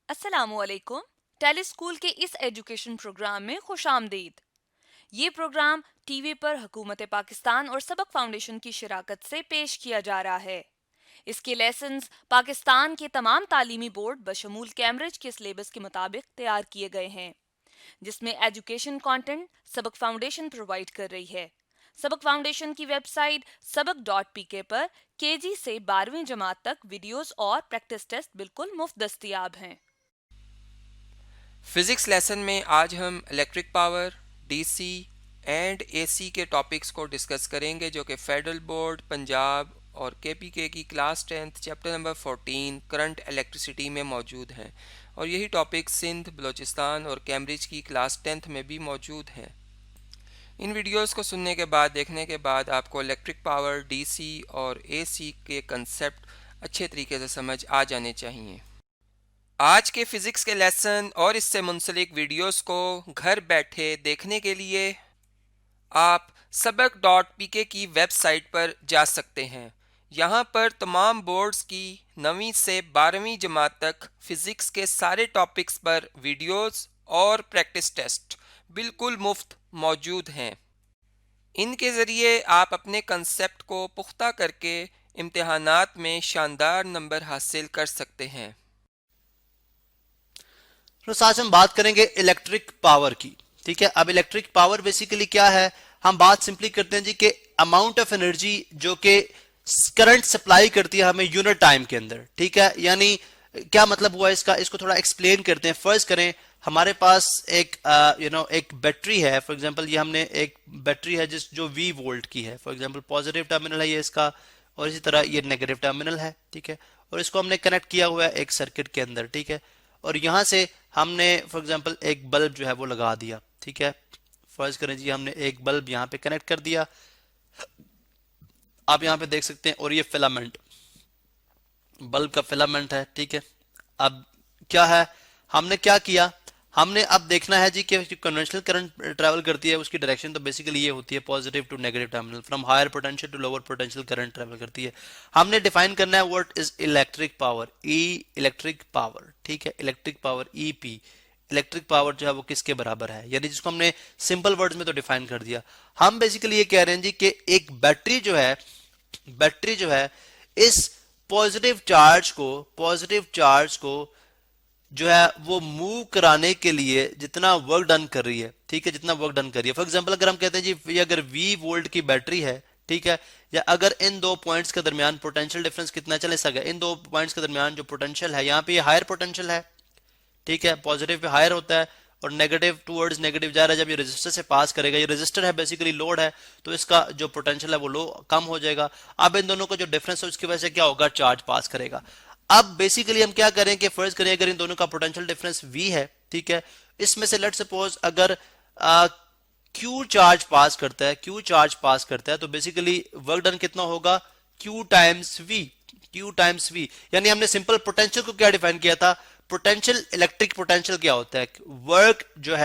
अस्सलामुअलैकुम। टेलीस्कूल के इस एजुकेशन प्रोग्राम में खुशामदीद। ये प्रोग्राम टीवी पर हुकूमत पाकिस्तान और सबक फाउंडेशन की शिराकत से पेश किया जा रहा है। इसके लेसन्स पाकिस्तान के तमाम तालीमी बोर्ड बशमूल कैम्ब्रिज के सिलेबस के मुताबिक तैयार किए गए हैं, जिसमें एजुकेशन कंटेंट सबक फाउंडेशन प्रोवाइड कर रही है। सबक फाउंडेशन की वेबसाइट sabak.pk पर केजी से 12वीं जमात तक वीडियोस और प्रैक्टिस टेस्ट बिल्कुल मुफ्त दस्तयाब हैं। फिज़िक्स लेसन में आज हम electric power, DC and AC के टॉपिक्स को डिस्कस करेंगे, जो कि फेडरल बोर्ड पंजाब और केपीके की class 10th chapter number 14 current electricity में मौजूद हैं, और यही टॉपिक सिंध, बलूचिस्तान और कैम्ब्रिज की क्लास 10th में भी मौजूद हैं। इन वीडियोस को सुनने के बाद, देखने के बाद आपको इलेक्ट्रिक पावर, डीसी और एसी के कंसेप्ट अच्छे तरीके से समझ आ जाने चाहिए। आज के फिज़िक्स के लेसन और इससे मुंसलिक वीडियोस को घर बैठे देखने के लिए आप सबक.pk की वेबसाइट पर जा सकते हैं। यहाँ पर तमाम बोर्ड्स की 9वीं से 12वीं जमात तक फ़िज़िक्स के सारे टॉपिक्स पर वीडियोस और प्रैक्टिस टेस्ट बिल्कुल मुफ्त मौजूद हैं। इनके ज़रिए आप अपने कंसेप्ट को पुख्ता करके इम्तिहानात में शानदार नंबर हासिल कर सकते हैं। तो आज हम बात करेंगे इलेक्ट्रिक पावर की। ठीक है, अब इलेक्ट्रिक पावर बेसिकली क्या है, हम बात सिंपली करते हैं जी कि अमाउंट ऑफ एनर्जी जो कि करंट सप्लाई करती है हमें यूनिट टाइम के अंदर। ठीक है, यानी क्या मतलब हुआ इसका, इसको थोड़ा एक्सप्लेन करते हैं। फर्स्ट करें, हमारे पास एक एक बैटरी है। फॉर एग्जांपल ये हमने एक बैटरी है जो V वोल्ट की है। फॉर एग्जांपल पॉजिटिव टर्मिनल है ये इसका, और इसी तरह ये नेगेटिव टर्मिनल है। ठीक है, और इसको हमने कनेक्ट किया हुआ है एक सर्किट के अंदर। ठीक है, और यहां से हमने फॉर एग्जांपल एक बल्ब जो है वो लगा दिया। ठीक है, फर्ज करें जी हमने एक बल्ब यहाँ पे कनेक्ट कर दिया, आप यहाँ पे देख सकते हैं, और ये फिलामेंट बल्ब का फिलामेंट है। ठीक है, अब क्या है, हमने क्या किया, हमने अब देखना है जी कि कन्वेंशनल करंट ट्रैवल करती है उसकी डायरेक्शन तो बेसिकली ये होती है positive to negative terminal, from higher potential to lower potential current travel करती है। हमने डिफाइन करना है what is electric power, E electric power. ठीक है, electric power E P, electric power जो है वो किसके बराबर है, यानी जिसको हमने सिंपल वर्ड्स में तो डिफाइन कर दिया। हम बेसिकली ये कह रहे हैं जी कि एक बैटरी जो है इस पॉजिटिव चार्ज को जो है वो मूव कराने के लिए जितना वर्क डन कर रही है। ठीक है, जितना वर्क डन कर रही है। फॉर एग्जांपल अगर हम कहते हैं जी ये अगर V वोल्ट की बैटरी है, ठीक है, या अगर इन दो पॉइंट्स के दरमियान पोटेंशियल डिफरेंस कितना चले सके, इन दो पॉइंट्स के दरमियान जो पोटेंशियल है, यहाँ पे ये हायर पोटेंशियल है। ठीक है, पॉजिटिव पे हायर होता है और नेगेटिव टूवर्ड्स नेगेटिव जा रहा है। जब ये रेजिस्टर से पास करेगा, ये रेजिस्टर है बेसिकली लोड है, तो इसका जो पोटेंशियल है वो लो कम हो जाएगा। अब इन दोनों का जो डिफरेंस है उसकी वजह से क्या होगा, चार्ज पास करेगा। अब बेसिकली हम क्या करें कि फर्ज करें अगर इन दोनों का पोटेंशियल डिफरेंस V है, ठीक है, इसमें से लेट सपोज अगर Q चार्ज पास करता है तो बेसिकली वर्क डन कितना होगा, Q टाइम्स V। यानी हमने सिंपल पोटेंशियल को क्या डिफाइन किया था, पोटेंशियल, इलेक्ट्रिक पोटेंशियल क्या होता है, वर्क जो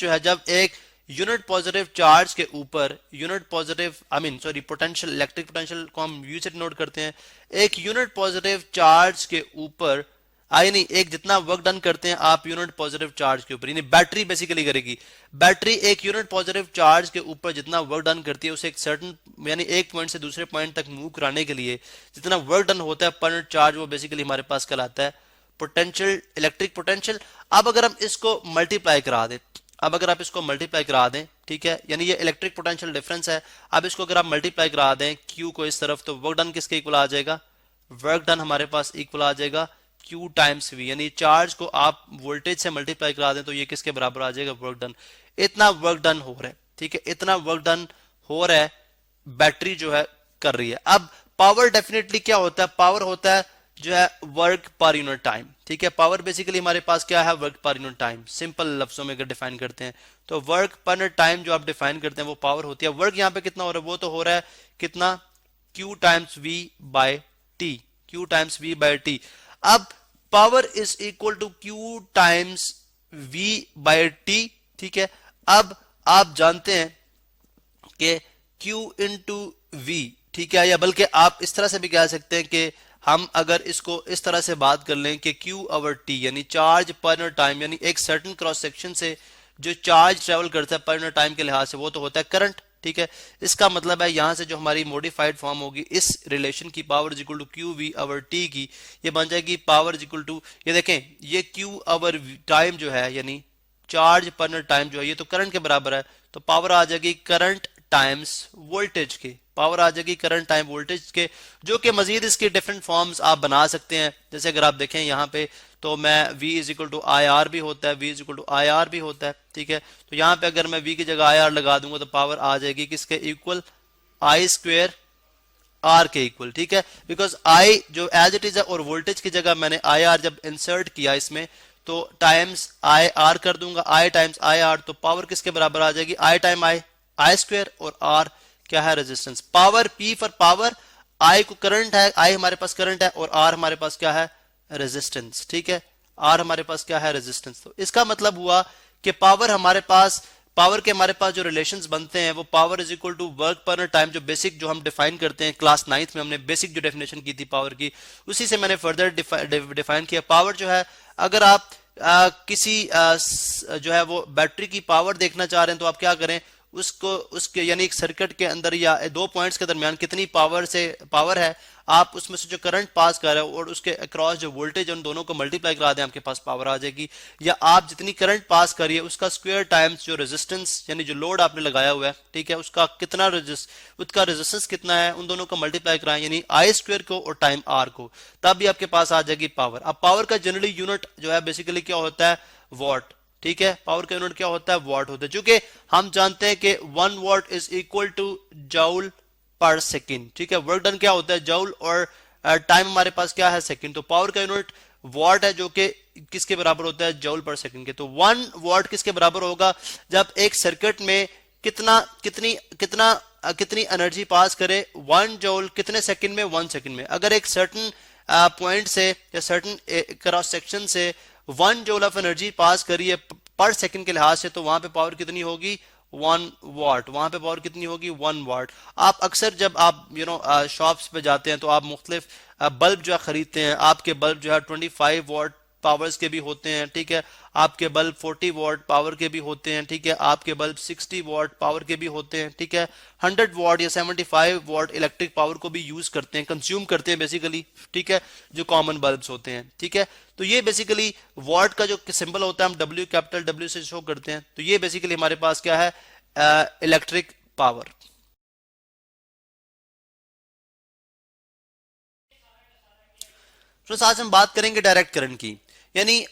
है जब एक यूनिट पॉजिटिव चार्ज के ऊपर, पोटेंशियल, इलेक्ट्रिक पोटेंशियल को हम यू से नोट करते हैं, एक यूनिट पॉजिटिव चार्ज के ऊपर नहीं, एक जितना वर्क डन करते हैं आप यूनिट पॉजिटिव चार्ज के ऊपर, यानी बैटरी बेसिकली करेगी। बैटरी एक यूनिट पॉजिटिव चार्ज के ऊपर जितना वर्क डन करती है उसे एक सर्टन, यानी एक पॉइंट से दूसरे पॉइंट तक मूव कराने के लिए जितना वर्क डन होता है पर यूनिट चार्ज, वो बेसिकली हमारे पास कहलाता है पोटेंशियल, इलेक्ट्रिक पोटेंशियल। अब अगर हम इसको मल्टीप्लाई करा दें, ठीक है, यानी ये इलेक्ट्रिक पोटेंशियल डिफरेंस है। अब इसको अगर आप मल्टीप्लाई करा दें Q को इस तरफ, तो वर्क डन किसके इक्वल आ जाएगा, वर्क डन हमारे पास इक्वल आ जाएगा Q टाइम्स V, यानी चार्ज को आप वोल्टेज से मल्टीप्लाई करा दें तो ये किसके बराबर आ जाएगा, वर्क डन। इतना वर्क डन हो रहा है, ठीक है, इतना वर्क डन हो रहा है, बैटरी जो है कर रही है। अब पावर डेफिनेटली क्या होता है, पावर होता है जो है वर्क पर यूनिट टाइम। ठीक है, पावर बेसिकली हमारे पास क्या है, work per unit time. Simple लफ्जों में अगर डिफाइन करते हैं तो वर्क पर यूनिट टाइम जो आप डिफाइन करते हैं वो पावर होती है। वर्क यहाँ पे कितना हो रहा है, वो तो हो रहा है कितना, Q times V by T. अब power is equal to Q times V by T. ठीक है, अब आप जानते हैं कि Q इंटू V, ठीक है, या बल्कि आप इस तरह से भी कह सकते हैं कि हम अगर इसको इस तरह से बात कर लें कि Q ओवर T यानी चार्ज पर यूनिट टाइम, यानी एक सर्टेन क्रॉस सेक्शन से जो चार्ज ट्रेवल करता है पर यूनिट टाइम के लिहाज से, वो तो होता है करंट। ठीक है, इसका मतलब है यहां से जो हमारी मॉडिफाइड फॉर्म होगी इस रिलेशन की, power is equal to Q V over T की, ये बन जाएगी पावर इज इक्वल टू, ये देखें ये क्यू ओवर टाइम जो है यानी चार्ज पर यूनिट टाइम जो है ये तो करंट के बराबर है, तो पावर आ जाएगी करंट टाइम्स वोल्टेज के, पावर आ जाएगी करंट टाइम वोल्टेज के, जो कि मजीद इसके डिफरेंट फॉर्म्स आप बना सकते हैं। जैसे अगर आप देखें यहाँ पे तो मैं V is equal to I R भी होता है, V is equal to I R भी होता है। ठीक है, तो यहाँ पे अगर मैं V की जगह आई आर लगा दूंगा तो पावर आ जाएगी किसके इक्वल, आई स्क्वेयर आर के इक्वल। ठीक है, बिकॉज आई जो एज इट इज है और वोल्टेज की जगह मैंने आई आर जब इंसर्ट किया इसमें तो टाइम्स आई आर कर दूंगा, आई टाइम्स आई आर, तो पावर किसके बराबर आ जाएगी, I time I, I square, और आर क्या है resistance. Power P for power, I को करंट है, आई हमारे पास करंट है, और आर हमारे पास क्या है रेजिस्टेंस। ठीक है, आर हमारे पास क्या है रेजिस्टेंस। तो इसका मतलब हुआ कि पावर हमारे पास, पावर के हमारे पास जो रिलेशंस बनते हैं वो power is equal to work per time, जो बेसिक जो हम डिफाइन करते हैं क्लास 9th में हमने बेसिक जो डेफिनेशन की थी पावर की, उसी से मैंने फर्दर डिफाइन किया। पावर जो है अगर आप किसी जो है वो बैटरी की पावर देखना चाह रहे हैं तो आप क्या करें, उसको उसके यानी एक सर्किट के अंदर या दो पॉइंट्स के दरमियान कितनी पावर है, आप उसमें से जो करंट पास कर रहे हो और उसके अक्रॉस जो वोल्टेज उन दोनों को मल्टीप्लाई करा दें, आपके पास पावर आ जाएगी। या आप जितनी करंट पास करिए उसका स्क्वायर टाइम्स जो रेजिस्टेंस यानी जो लोड आपने लगाया हुआ है, ठीक है, उसका रेजिस्टेंस कितना है, उन दोनों को मल्टीप्लाई कराएं यानी आई स्क्वायर को और टाइम आर को, तब भी आपके पास आ जाएगी पावर। अब पावर का जनरली यूनिट जो है बेसिकली क्या होता है, वॉट। ठीक है, पावर का यूनिट क्या होता है, वॉट होता है, क्योंकि हम जानते हैं कि 1 what is equal two joule पर सेकेंड। ठीक है, वर्क डन क्या होता है जूल, और टाइम हमारे पास क्या है सेकेंड, तो पावर का यूनिट वॉट है जो कि किसके बराबर होता है, जूल पर सेकेंड के। तो 1 वॉट किसके बराबर होगा, जब एक सर्किट में कितनी एनर्जी पास करे, 1 जूल कितने सेकंड में, 1 सेकंड में। अगर एक सर्टन पॉइंट से या सर्टन क्रॉस सेक्शन से 1 जूल ऑफ एनर्जी पास करिए पर सेकंड के लिहाज से, तो वहां पे पावर कितनी होगी, 1 वॉट, वहां पे पावर कितनी होगी, 1 वॉट। आप अक्सर जब आप शॉप्स पे जाते हैं तो आप मुख्तलिफ बल्ब जो है खरीदते हैं, आपके बल्ब जो है 25 वॉट पावर्स के भी होते हैं। ठीक है, आपके बल्ब 40 वॉट पावर के भी होते हैं। ठीक है, आपके बल्ब 60 वॉट पावर के भी होते हैं। ठीक है, 100 वॉट या 75 वॉट इलेक्ट्रिक पावर को भी यूज करते हैं, कंज्यूम करते हैं बेसिकली। ठीक है, जो कॉमन बल्ब्स होते हैं। ठीक है, तो ये बेसिकली वॉट का जो सिंबल होता है हम W कैपिटल W से शो करते हैं, तो ये बेसिकली हमारे पास क्या है, इलेक्ट्रिक पावर। तो आज हम बात करेंगे डायरेक्ट करंट की, यानी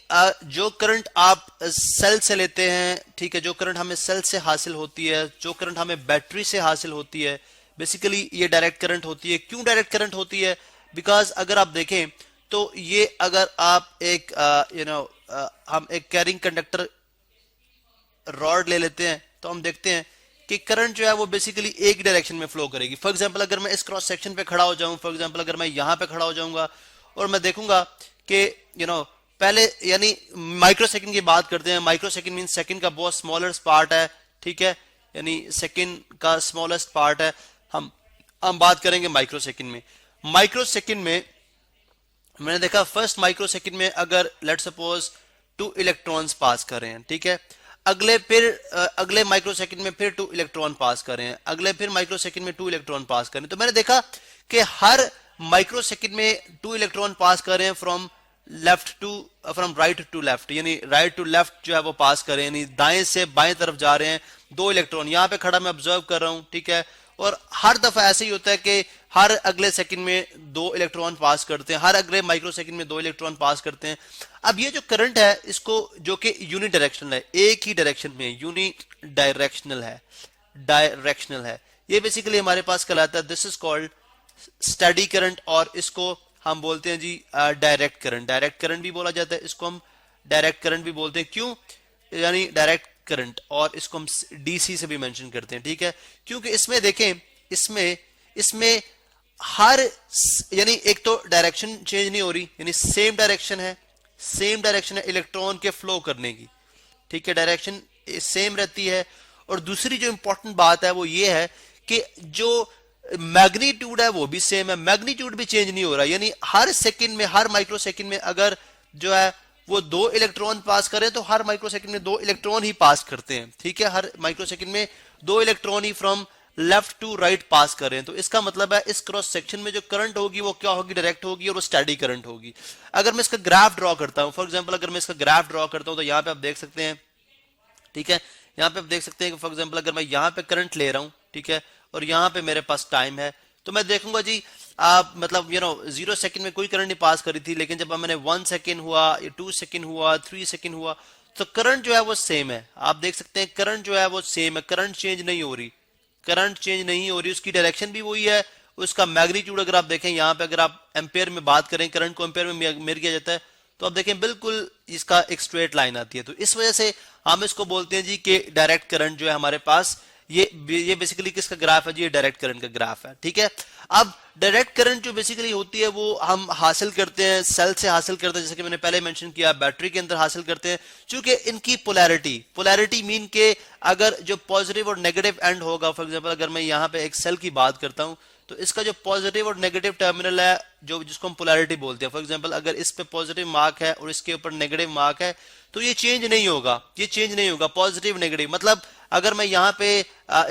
जो करंट आप सेल से लेते हैं। ठीक है, जो करंट हमें सेल से हासिल होती है, जो करंट हमें बैटरी से हासिल होती है, बेसिकली ये डायरेक्ट करंट होती है। क्यों डायरेक्ट करंट होती है, बिकॉज अगर आप देखें तो ये अगर आप एक हम एक कैरिंग कंडक्टर रॉड ले लेते हैं तो हम देखते हैं कि करंट जो है वो बेसिकली एक डायरेक्शन में फ्लो करेगी। फॉर एग्जांपल अगर मैं इस क्रॉस सेक्शन पे खड़ा हो जाऊं, फॉर एग्जांपल अगर मैं यहां पे खड़ा हो जाऊंगा और मैं देखूंगा कि पहले यानी माइक्रो सेकंड की बात करते हैं। माइक्रो सेकंड मीन सेकंड का बहुत स्मॉलेस्ट पार्ट है। ठीक है, यानी सेकंड का स्मॉलेस्ट पार्ट है। हम बात करेंगे माइक्रो सेकंड में। माइक्रो सेकंड में मैंने देखा फर्स्ट माइक्रो सेकंड में अगर लेट सपोज 2 इलेक्ट्रॉन्स पास कर रहे हैं। ठीक है, अगले माइक्रो सेकंड में फिर 2 इलेक्ट्रॉन पास कर रहे हैं, अगले फिर माइक्रो सेकंड में 2 इलेक्ट्रॉन पास कर रहे हैं। तो मैंने देखा कि हर माइक्रो सेकंड में 2 इलेक्ट्रॉन पास कर रहे हैं फ्रॉम राइट टू लेफ्ट, यानी राइट टू लेफ्ट जो है वो पास कर रहे हैं, यानी दाएं से बाएं तरफ जा रहे हैं 2 इलेक्ट्रॉन। यहां पे खड़ा मैं ऑब्जर्व कर रहा हूं। ठीक है, और हर दफा ऐसे ही होता है कि हर अगले सेकंड में 2 इलेक्ट्रॉन पास करते हैं, हर अगले माइक्रो सेकंड में 2 इलेक्ट्रॉन पास करते हैं। अब ये जो करंट है इसको जो कि यूनि डायरेक्शनल है, एक ही डायरेक्शन में यूनि डायरेक्शनल है, ये बेसिकली हमारे पास कहलाता है this is called steady current, और इसको हम बोलते हैं जी डायरेक्ट करंट। डायरेक्ट करंट भी बोला जाता है, इसको हम डायरेक्ट करंट भी बोलते हैं। क्यों, यानी डायरेक्ट करंट, और इसको हम डीसी से भी मेंशन करते हैं। ठीक है, क्योंकि इसमें देखें इसमें हर यानी एक तो डायरेक्शन चेंज नहीं हो रही, यानी सेम डायरेक्शन है इलेक्ट्रॉन के फ्लो करने की। ठीक है, डायरेक्शन सेम रहती है। और दूसरी जो इंपॉर्टेंट बात है वो ये है कि जो मैग्नीट्यूड है वो भी सेम है, मैग्नीट्यूड भी चेंज नहीं हो रहा, यानी हर सेकंड में, हर माइक्रो सेकंड में अगर जो है वो 2 इलेक्ट्रॉन पास करें तो हर माइक्रो सेकंड में 2 इलेक्ट्रॉन ही पास करते हैं, ठीक है, हर माइक्रो सेकंड में 2 इलेक्ट्रॉन ही from left to right pass करें। तो इसका मतलब है इस क्रॉस सेक्शन में जो करंट होगी वो क्या होगी, डायरेक्ट होगी और वो स्टडी करंट होगी। अगर मैं इसका ग्राफ ड्रॉ करता हूं, फॉर एग्जांपल अगर मैं इसका ग्राफ ड्रॉ करता हूं तो यहां पे आप देख सकते हैं, ठीक है, यहाँ पे आप देख सकते हैं कि फॉर एग्जांपल अगर मैं यहाँ पे करंट ले रहा हूँ, ठीक है, और यहाँ पे मेरे पास टाइम है, तो मैं देखूंगा जी आप मतलब 0 सेकंड में कोई करंट नहीं पास करी थी, लेकिन जब मैंने 1 सेकंड हुआ, 2 सेकंड हुआ, 3 सेकंड हुआ, तो करंट जो है वो सेम है। आप देख सकते हैं करंट जो है वो सेम है, करंट चेंज नहीं हो रही, करंट चेंज नहीं हो रही, उसकी डायरेक्शन भी वही है, उसका मैग्नीट्यूड अगर आप देखें यहाँ पे, अगर आप एम्पेयर में बात करें, करंट को एम्पेयर में मेजर किया जाता है, तो आप देखें बिल्कुल इसका एक स्ट्रेट लाइन आती है। तो इस वजह से हम इसको बोलते हैं जी कि डायरेक्ट करंट जो है हमारे पास, ये बेसिकली किसका ग्राफ है जी, ये डायरेक्ट करंट का ग्राफ है, ठीक है। अब डायरेक्ट करंट जो बेसिकली होती है वो हम हासिल करते हैं, सेल से हासिल करते हैं, जैसे कि मैंने पहले मेंशन किया, बैटरी के अंदर हासिल करते हैं, क्योंकि इनकी पोलैरिटी मीन के अगर जो पॉजिटिव और नेगेटिव एंड होगा, फॉर एग्जांपल अगर मैं यहाँ पे एक सेल की बात करता हूँ, तो इसका जो पॉजिटिव और नेगेटिव टर्मिनल है, जो जिसको हम पोलैरिटी बोलते हैं, फॉर एग्जांपल अगर इस पे पॉजिटिव मार्क है और इसके ऊपर नेगेटिव मार्क है, तो ये चेंज नहीं होगा, ये चेंज नहीं होगा, पॉजिटिव नेगेटिव। मतलब अगर मैं यहाँ पे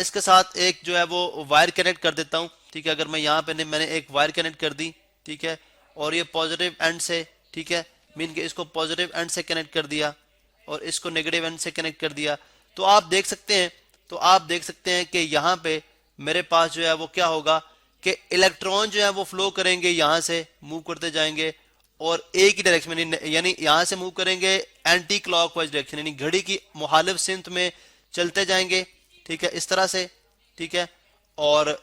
इसके साथ एक जो है वो वायर कनेक्ट कर देता हूँ, ठीक है, अगर मैं यहाँ पे मैंने एक वायर कनेक्ट कर दी, ठीक है, और ये पॉजिटिव एंड से, ठीक है, मीन के इसको पॉजिटिव एंड से कनेक्ट कर दिया और इसको नेगेटिव एंड से कनेक्ट कर दिया, तो आप देख सकते हैं, कि यहाँ पे मेरे पास जो है वो क्या होगा कि इलेक्ट्रॉन जो है वो फ्लो करेंगे, यहां से मूव करते जाएंगे और एक ही डायरेक्शन में, यानी यहां से मूव करेंगे एंटी क्लॉकवाइज डायरेक्शन, यानी घड़ी की मुखालिफ सिमत में चलते जाएंगे, ठीक है, इस तरह से, ठीक है, और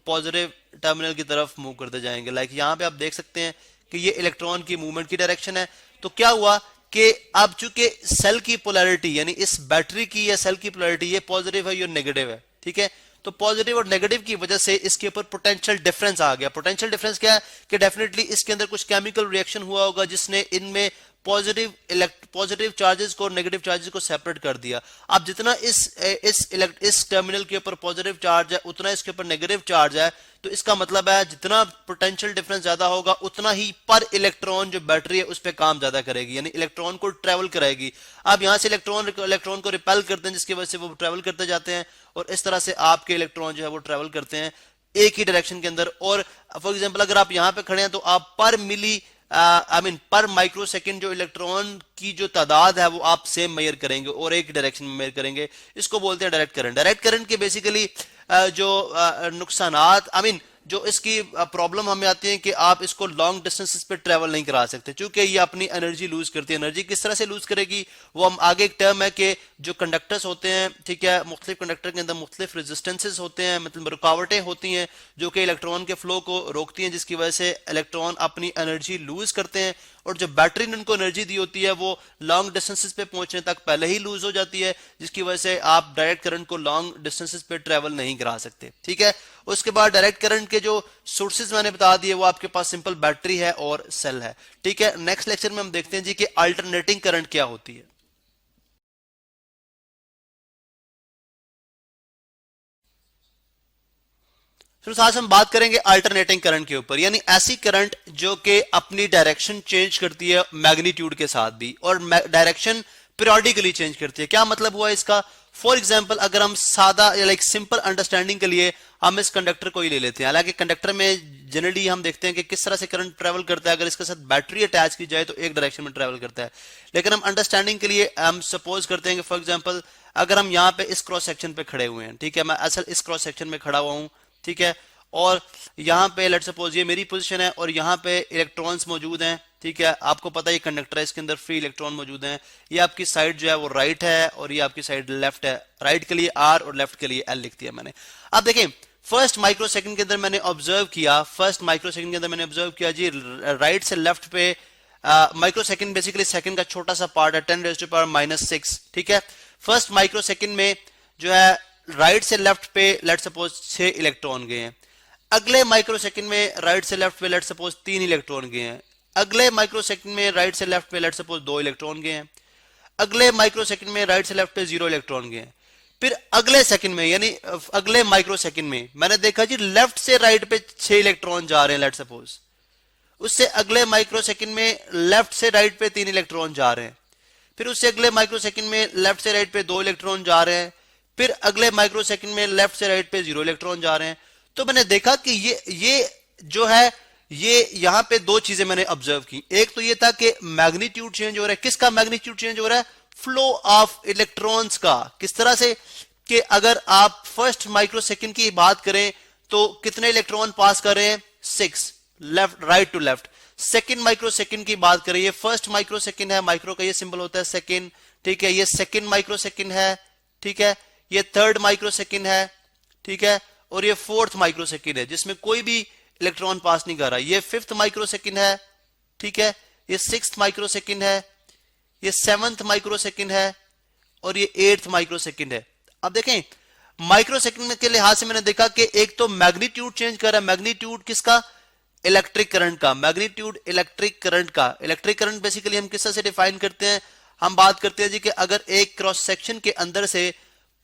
पॉजिटिव टर्मिनल की तरफ मूव करते जाएंगे। लाइक यहाँ पे आप देख सकते हैं कि ये इलेक्ट्रॉन की मूवमेंट की डायरेक्शन है। तो क्या हुआ कि अब चूंकि सेल की पोलैरिटी, यानी इस बैटरी की या सेल की पोलैरिटी, ये पॉजिटिव है, ये नेगेटिव है, ठीक है, तो पॉजिटिव और नेगेटिव की वजह से इसके ऊपर पोटेंशियल डिफरेंस आ गया। पोटेंशियल डिफरेंस क्या है कि डेफिनेटली इसके अंदर कुछ केमिकल रिएक्शन हुआ होगा जिसने इनमें पॉजिटिव चार्जेस को और नेगेटिव चार्जेस को सेपरेट कर दिया। अब जितना इस टर्मिनल के ऊपर पॉजिटिव चार्ज है उतना इसके ऊपर नेगेटिव चार्ज है, तो इसका मतलब है जितना पोटेंशियल डिफरेंस ज्यादा होगा उतना ही पर इलेक्ट्रॉन जो बैटरी है उस पर काम ज्यादा करेगी, यानी इलेक्ट्रॉन को ट्रेवल कराएगी। अब यहां से इलेक्ट्रॉन को रिपेल करते हैं, जिसकी वजह से वो ट्रेवल करते जाते हैं और इस तरह से आपके इलेक्ट्रॉन जो है वो ट्रेवल करते हैं एक ही डायरेक्शन के अंदर। और फॉर एग्जांपल अगर आप यहां पे खड़े हैं तो आप पर मिली पर माइक्रो सेकेंड जो इलेक्ट्रॉन की जो तादाद है वो आप सेम मेजर करेंगे और एक डायरेक्शन में मेजर करेंगे। इसको बोलते हैं डायरेक्ट करंट। डायरेक्ट करंट के बेसिकली जो नुकसानात, जो इसकी प्रॉब्लम हमें आती है कि आप इसको लॉन्ग डिस्टेंसेस पे ट्रेवल नहीं करा सकते, क्योंकि ये अपनी एनर्जी लूज करती है। एनर्जी किस तरह से लूज करेगी वो हम आगे, एक टर्म है कि जो कंडक्टर्स होते हैं, ठीक है, मुख्तलिफ कंडक्टर के अंदर मुख्तलिफ रेजिस्टेंसेस होते हैं, मतलब रुकावटें होती हैं जो कि इलेक्ट्रॉन के फ्लो को रोकती हैं, जिसकी वजह से इलेक्ट्रॉन अपनी एनर्जी लूज करते हैं और जो बैटरी ने उनको एनर्जी दी होती है वो लॉन्ग डिस्टेंसेस पे पहुंचने तक पहले ही लूज हो जाती है, जिसकी वजह से आप डायरेक्ट करंट को लॉन्ग डिस्टेंसेस पे ट्रेवल नहीं करा सकते। ठीक है, उसके बाद डायरेक्ट करंट के जो सोर्सेज मैंने बता दिए वो आपके पास सिंपल बैटरी है और सेल है। ठीक है, नेक्स्ट लेक्चर में हम देखते हैं जी कि अल्टरनेटिंग करंट क्या होती है। तो आज हम बात करेंगे अल्टरनेटिंग करंट के ऊपर, यानी ऐसी करंट जो कि अपनी डायरेक्शन चेंज करती है मैग्नीट्यूड के साथ भी, और डायरेक्शन पीरियोडिकली चेंज करती है। क्या मतलब हुआ इसका? फॉर एग्जांपल अगर हम सादा लाइक सिंपल अंडरस्टैंडिंग के लिए हम इस कंडक्टर को ही ले लेते हैं, हालांकि कंडक्टर में जनरली हम देखते हैं कि किस तरह से करंट ट्रेवल करता है। अगर इसके साथ बैटरी अटैच की जाए तो एक डायरेक्शन में ट्रेवल करता है, लेकिन हम अंडरस्टैंडिंग के लिए हम सपोज करते हैं कि फॉर एग्जाम्पल अगर हम यहाँ पे इस क्रॉस सेक्शन पे खड़े हुए हैं, ठीक है, मैं असल इस क्रॉस सेक्शन में खड़ा हुआ हूँ, ठीक है, और यहाँ पे लेट्स सपोज ये मेरी पोजीशन है और यहाँ पे इलेक्ट्रॉन्स मौजूद हैं, ठीक है, आपको पता है ये कंडक्टर है, इसके अंदर फ्री इलेक्ट्रॉन मौजूद हैं। ये आपकी साइड जो है वो राइट है और ये आपकी साइड लेफ्ट है। राइट के लिए आर और लेफ्ट के लिए एल लिख दिया मैंने। अब देखें फर्स्ट माइक्रो सेकंड के अंदर मैंने ऑब्जर्व किया जी राइट से लेफ्ट पे माइक्रो सेकंड बेसिकली सेकंड का छोटा सा पार्ट है, 10⁻⁻⁶, ठीक है। फर्स्ट माइक्रो सेकंड में जो है राइट से लेफ्ट पे लेट्स सपोज 6 इलेक्ट्रॉन गए हैं। अगले माइक्रो सेकंड में राइट से लेफ्ट पे लेट्स सपोज 3 इलेक्ट्रॉन गए हैं। अगले माइक्रो सेकंड में राइट से लेफ्ट पे लेट्स सपोज 2 इलेक्ट्रॉन गए हैं। अगले माइक्रो सेकंड में राइट से लेफ्ट पे 0 इलेक्ट्रॉन गए हैं। फिर अगले सेकंड में यानी अगले माइक्रो सेकंड में मैंने देखा जी लेफ्ट से राइट पे 6 इलेक्ट्रॉन जा रहे हैं, लेट सपोज। उससे अगले माइक्रो सेकंड में लेफ्ट से राइट पे 3 इलेक्ट्रॉन जा रहे हैं। फिर उससे अगले माइक्रो सेकंड में लेफ्ट से राइट पे 2 इलेक्ट्रॉन जा रहे हैं। फिर अगले माइक्रो सेकंड में लेफ्ट से राइट पे 0 इलेक्ट्रॉन जा रहे हैं। तो मैंने देखा कि ये जो है ये यहां पे 2 चीजें मैंने ऑब्जर्व की। एक तो ये था कि मैग्नीट्यूड चेंज हो रहा है। किसका मैग्नीट्यूड चेंज हो रहा है? फ्लो ऑफ इलेक्ट्रॉन्स का। किस तरह से कि अगर आप फर्स्ट माइक्रो सेकंड की बात करें तो कितने इलेक्ट्रॉन पास कर रहे हैं? 6 left right to left. Second microsecond की बात करें, ये फर्स्ट माइक्रो सेकंड है, माइक्रो का ये सिंबल होता है सेकंड, ठीक है। ये सेकंड माइक्रो सेकंड है, ठीक है। ये थर्ड माइक्रो सेकंड है, ठीक है। और ये फोर्थ माइक्रो सेकंड है जिसमें कोई भी इलेक्ट्रॉन पास नहीं कर रहा। ये फिफ्थ माइक्रो सेकंड है, ठीक है। ये सिक्स्थ माइक्रो सेकंड है, ये सेवंथ माइक्रो सेकंड है और ये 8th माइक्रो सेकंड है। अब देखें माइक्रो सेकंड के लिहाज से मैंने देखा कि एक तो मैग्नीट्यूड चेंज कर रहा है। मैग्नीट्यूड किसका? इलेक्ट्रिक करंट का। मैग्नीट्यूड इलेक्ट्रिक करंट का। इलेक्ट्रिक करंट बेसिकली हम किस तरह से डिफाइन करते हैं? हम बात करते हैं जी कि अगर एक क्रॉस सेक्शन के अंदर से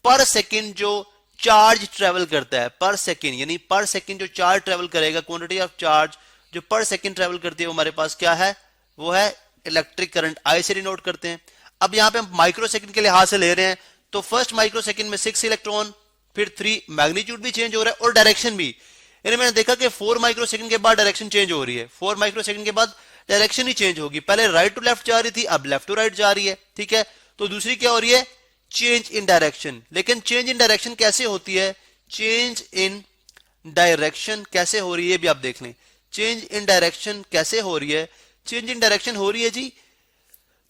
पर सेकंड जो चार्ज ट्रेवल करता है, पर सेकंड यानी पर सेकंड जो चार्ज ट्रेवल करेगा, क्वांटिटी ऑफ चार्ज जो पर सेकंड ट्रेवल करती है वो हमारे पास क्या है? वो है इलेक्ट्रिक करंट। आई से डिनोट करते हैं। अब यहां पे हम माइक्रो सेकंड के लिहाज से ले रहे हैं तो फर्स्ट माइक्रो सेकंड में 6 इलेक्ट्रॉन, फिर 3, मैग्नीट्यूड भी चेंज हो रहा है और डायरेक्शन भी। यानी मैंने देखा कि 4 माइक्रो सेकंड के बाद डायरेक्शन चेंज हो रही है। 4 माइक्रो सेकंड के बाद डायरेक्शन ही चेंज होगी। पहले राइट टू लेफ्ट जा रही थी, अब लेफ्ट टू राइट जा रही है, ठीक है। तो दूसरी क्या हो रही है? Change in direction. लेकिन चेंज इन डायरेक्शन कैसे होती है? चेंज इन डायरेक्शन कैसे हो रही है भी आप देख लें। चेंज इन डायरेक्शन कैसे हो रही है? चेंज इन डायरेक्शन हो रही है जी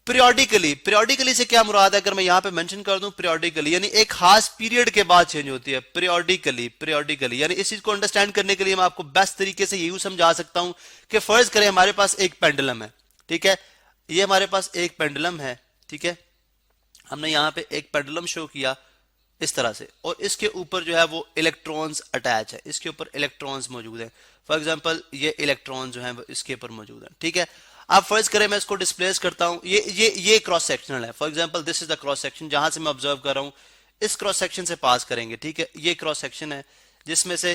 पीरियोडिकली। पीरियोडिकली से क्या मुराद है? अगर मैं यहां पे मेंशन कर दूं पीरियोडिकली यानी एक खास पीरियड के बाद चेंज होती है। पीरियोडिकली यानी इस चीज को अंडरस्टैंड करने के लिए मैं आपको बेस्ट तरीके से यही समझा सकता हूं कि फर्ज करें हमारे पास एक पेंडुलम है, ठीक है। ये हमारे पास एक पेंडुलम है, ठीक है। हमने यहां पे एक पेंडुलम शो किया इस तरह से और इसके ऊपर जो है वो इलेक्ट्रॉन्स अटैच है, इसके ऊपर इलेक्ट्रॉन्स मौजूद है। फॉर एग्जांपल ये इलेक्ट्रॉन जो है वो इसके ऊपर मौजूद है, ठीक है। आप फर्ज करें मैं इसको डिस्प्लेस करता हूं। ये क्रॉस सेक्शनल है। For example this is the cross section जहां से मैं ऑब्जर्व कर रहा हूं। इस क्रॉस सेक्शन से पास करेंगे, ठीक है। ये क्रॉस सेक्शन है जिसमें से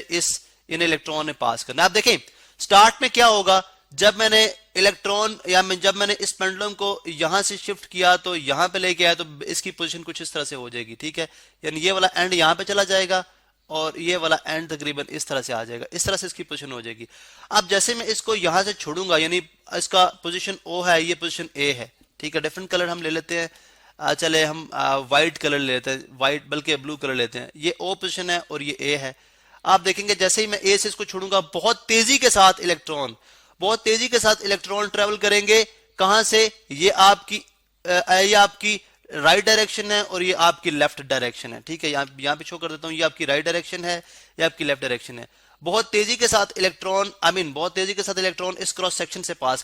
इन इलेक्ट्रॉन ने पास करना। आप देखें स्टार्ट में क्या होगा, जब मैंने इलेक्ट्रॉन या जब मैंने इस पेंडुलम को यहां से शिफ्ट किया तो यहां पे लेके आया तो इसकी पोजीशन कुछ इस तरह से हो जाएगी, ठीक है। यानी ये वाला एंड यहां पे चला जाएगा और ये वाला एंड तकरीबन इस तरह से आ जाएगा, इस तरह से इसकी पोजीशन हो जाएगी। अब जैसे मैं इसको यहां से छोड़ूंगा यानी इसका पोजीशन O है, ये पोजीशन A है, ठीक है। डिफरेंट कलर हम ले लेते हैं, चले हम व्हाइट कलर ले लेते हैं, व्हाइट बल्कि ब्लू कलर लेते हैं। ये O पोजीशन है और ये A है। आप देखेंगे जैसे ही मैं A से इसको छोड़ूंगा बहुत तेजी के साथ इलेक्ट्रॉन ट्रेवल करेंगे। कहां से? ये आपकी राइट डायरेक्शन है और ये आपकी लेफ्ट डायरेक्शन है, ठीक है। यहां पे शो कर देता हूं, ये आपकी राइट डायरेक्शन है, ये आपकी लेफ्ट डायरेक्शन है। बहुत तेजी के साथ इलेक्ट्रॉन इस क्रॉस सेक्शन से पास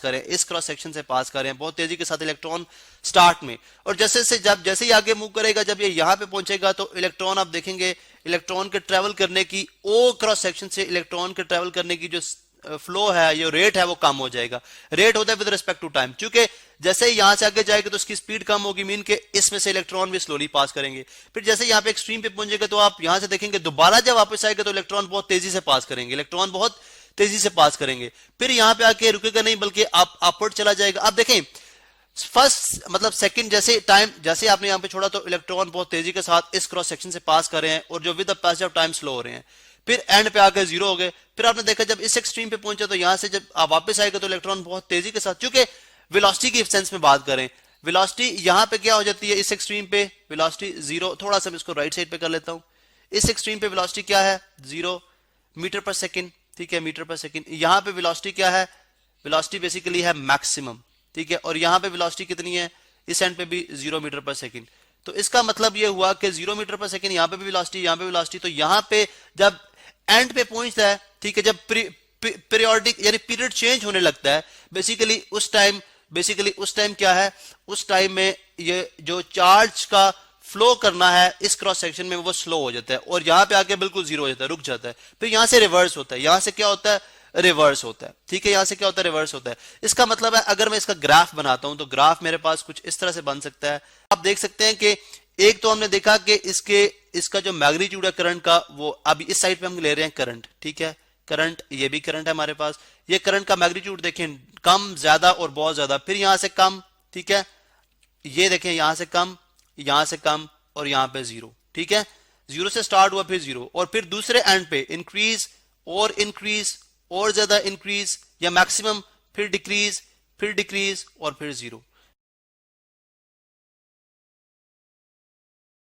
करें, बहुत तेजी के साथ इलेक्ट्रॉन स्टार्ट में। और जैसे ही आगे मूव करेगा, जब ये यहां पे पहुंचेगा तो इलेक्ट्रॉन आप देखेंगे इलेक्ट्रॉन के ट्रेवल करने की O क्रॉस सेक्शन से इलेक्ट्रॉन के ट्रेवल करने की जो फ्लो है, ये रेट है, वो कम हो जाएगा। रेट होता है विद रिस्पेक्ट टू टाइम, क्योंकि जैसे ही यहां से आगे जाएगा तो उसकी स्पीड कम होगी, मीन के इसमें से इलेक्ट्रॉन भी स्लोली पास करेंगे। फिर जैसे यहां पे एक्सट्रीम पे पहुंचेगा तो आप यहां से देखेंगे दोबारा जब वापस आएगा तो इलेक्ट्रॉन बहुत तेजी से पास करेंगे, फिर यहां पे आके रुकेगा नहीं बल्कि आप अपवर्ड चला जाएगा। आप देखें फर्स्ट मतलब सेकंड जैसे आपने यहां पे छोड़ा तो इलेक्ट्रॉन बहुत तेजी के साथ इस क्रॉस सेक्शन से पास कर रहे हैं और जो with the passage of time slow हो रहे हैं। फिर एंड पे आकर 0 हो गए। फिर आपने देखा जब इस एक्सट्रीम पे पहुंचे तो यहां से जब आप वापस आएगा तो इलेक्ट्रॉन बहुत तेजी के साथ, क्योंकि वेलोसिटी की सेंस में बात करें, वेलोसिटी यहां पे क्या हो जाती है, इस एक्सट्रीम पे वेलोसिटी 0, थोड़ा सा मैं इसको राइट साइड पे कर लेता हूं। इस एक्सट्रीम पे वेलोसिटी क्या है? 0 मीटर पर सेकंड, ठीक है, मीटर पर सेकंड। यहां पे वेलोसिटी क्या है? वेलोसिटी बेसिकली है मैक्सिमम, ठीक है। और यहां पे वेलोसिटी कितनी है? इस एंड पे भी 0 मीटर पर सेकंड। तो इसका मतलब ये हुआ कि 0 मीटर पर सेकंड, यहां पे भी वेलोसिटी, यहां पे वेलोसिटी। तो यहां पे जब एंड पे पहुंचता है, ठीक है, जब पीरियोडिक यानी पीरियड चेंज होने लगता है, बेसिकली उस टाइम क्या है, उस टाइम में ये जो चार्ज का फ्लो करना है इस क्रॉस सेक्शन में वो स्लो हो जाता है और यहां पे आके बिल्कुल 0 हो जाता है, रुक जाता है। फिर यहां से रिवर्स होता है, यहां से क्या होता है? रिवर्स होता है, ठीक है। यहां से क्या होता है? रिवर्स होता है। इसका मतलब है अगर मैं इसका ग्राफ बनाता हूं तो ग्राफ मेरे पास कुछ इस तरह से बन सकता है। आप देख सकते हैं कि एक तो हमने देखा कि इसका जो मैग्नीट्यूड है करंट का, वो अभी इस साइड पे हम ले रहे हैं करंट, ठीक है, करंट, ये भी करंट है हमारे पास, ये करंट का मैग्नीट्यूड देखें कम, ज्यादा और बहुत ज्यादा, फिर यहां से कम, ठीक है, ये देखें यहां से कम, यहां से कम और यहां पे जीरो, ठीक है, जीरो से स्टार्ट हुआ फिर जीरो, और फिर दूसरे एंड पे इंक्रीज और ज्यादा इंक्रीज या मैक्सिमम, फिर डिक्रीज और फिर जीरो।